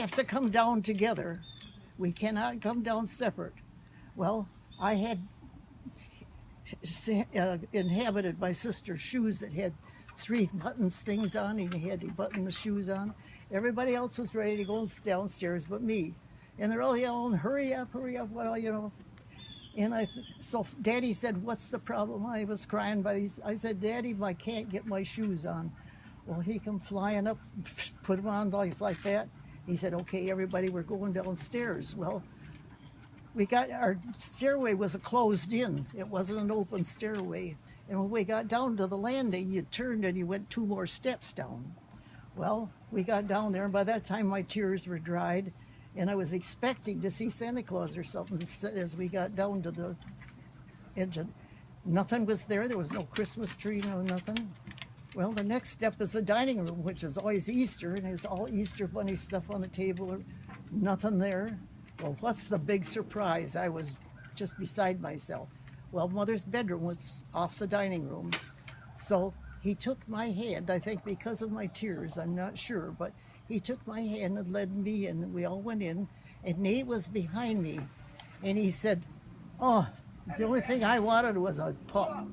have to come down together. We cannot come down separate. Well, I had inhabited my sister's shoes that had 3 buttons things on, and he had to button the shoes on. Everybody else was ready to go downstairs but me. And they're all yelling, hurry up, well, you know. And so Daddy said, what's the problem? I was crying by these. I said, Daddy, I can't get my shoes on. Well, he come flying up, put them on like that. He said, okay, everybody, we're going downstairs. Well, our stairway was closed in. It wasn't an open stairway. And when we got down to the landing, you turned and you went 2 more steps down. Well, we got down there, and by that time my tears were dried, and I was expecting to see Santa Claus or something as we got down to the edge of. Nothing was there. There was no Christmas tree, no nothing. Well, the next step is the dining room, which is always Easter, and there's all Easter bunny stuff on the table. Nothing there. Well, what's the big surprise? I was just beside myself. Well, Mother's bedroom was off the dining room. So he took my hand, I think because of my tears, I'm not sure, but he took my hand and led me in, and we all went in, and Nate was behind me, and he said, oh, the only thing I wanted was a pup.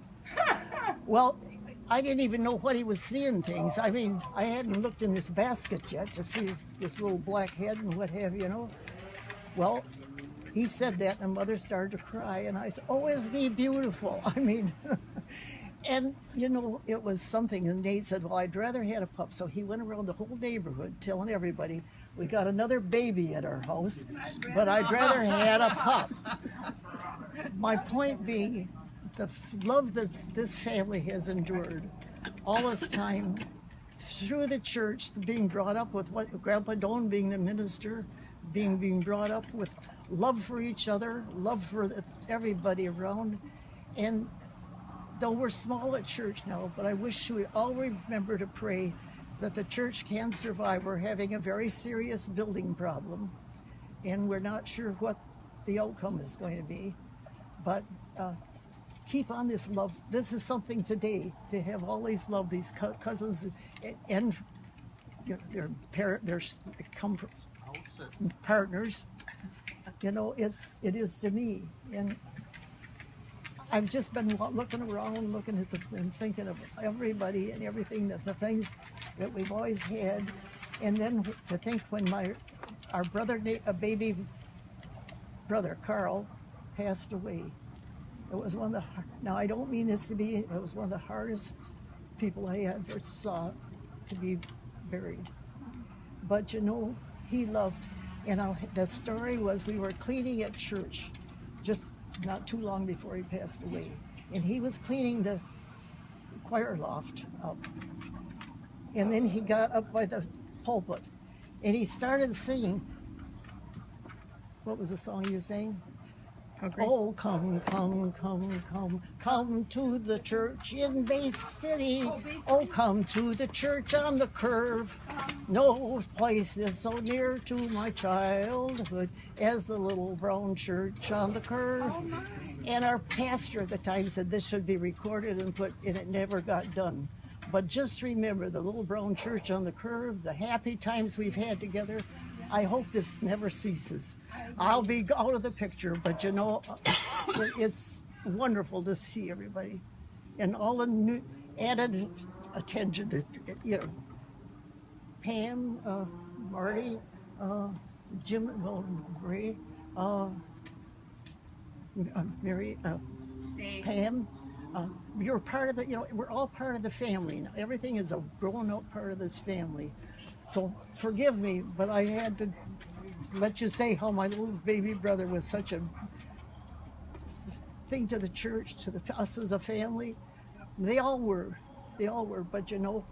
Well, I didn't even know what he was seeing things. I mean, I hadn't looked in this basket yet to see this little black head and what have you, know. Well, he said that, and Mother started to cry, and I said, oh, isn't he beautiful? I mean, and, you know, it was something, and Nate said, well, I'd rather had a pup. So he went around the whole neighborhood telling everybody, we got another baby at our house, but I'd rather had a pup. My point being, the love that this family has endured all this time through the church, being brought up with what Grandpa Doan being the minister, being brought up with love for each other, love for everybody around. And though we're small at church now, but I wish we all remember to pray that the church can survive. We're having a very serious building problem, and we're not sure what the outcome is going to be. But keep on this love. This is something today, to have all these love, these cousins and their partners. You know, it is to me. And I've just been looking around, looking at and thinking of everybody and everything, the things that we've always had. And then to think when our brother, baby brother, Carl, passed away. It was one of the, now I don't mean this to be, it was one of the hardest people I ever saw to be buried. But you know, he loved, and the story was we were cleaning at church just not too long before he passed away. And he was cleaning the choir loft up. And then he got up by the pulpit and he started singing. What was the song you sang? Oh, come, come, come, come, come to the church in Bay City. Oh, come to the church on the curve. No place is so near to my childhood as the little brown church on the curve. And our pastor at the time said this should be recorded and put, and it never got done. But just remember the little brown church on the curve, the happy times we've had together. I hope this never ceases. I'll be out of the picture, but you know, it's wonderful to see everybody and all the new added attention that, you know, Pam, Marty, Jim, well, Ray, Mary, Pam. You're part of the, you know, we're all part of the family now. Everything is a grown-up part of this family. So forgive me, but I had to let you say how my little baby brother was such a thing to the church, to us as a family. They all were, but you know,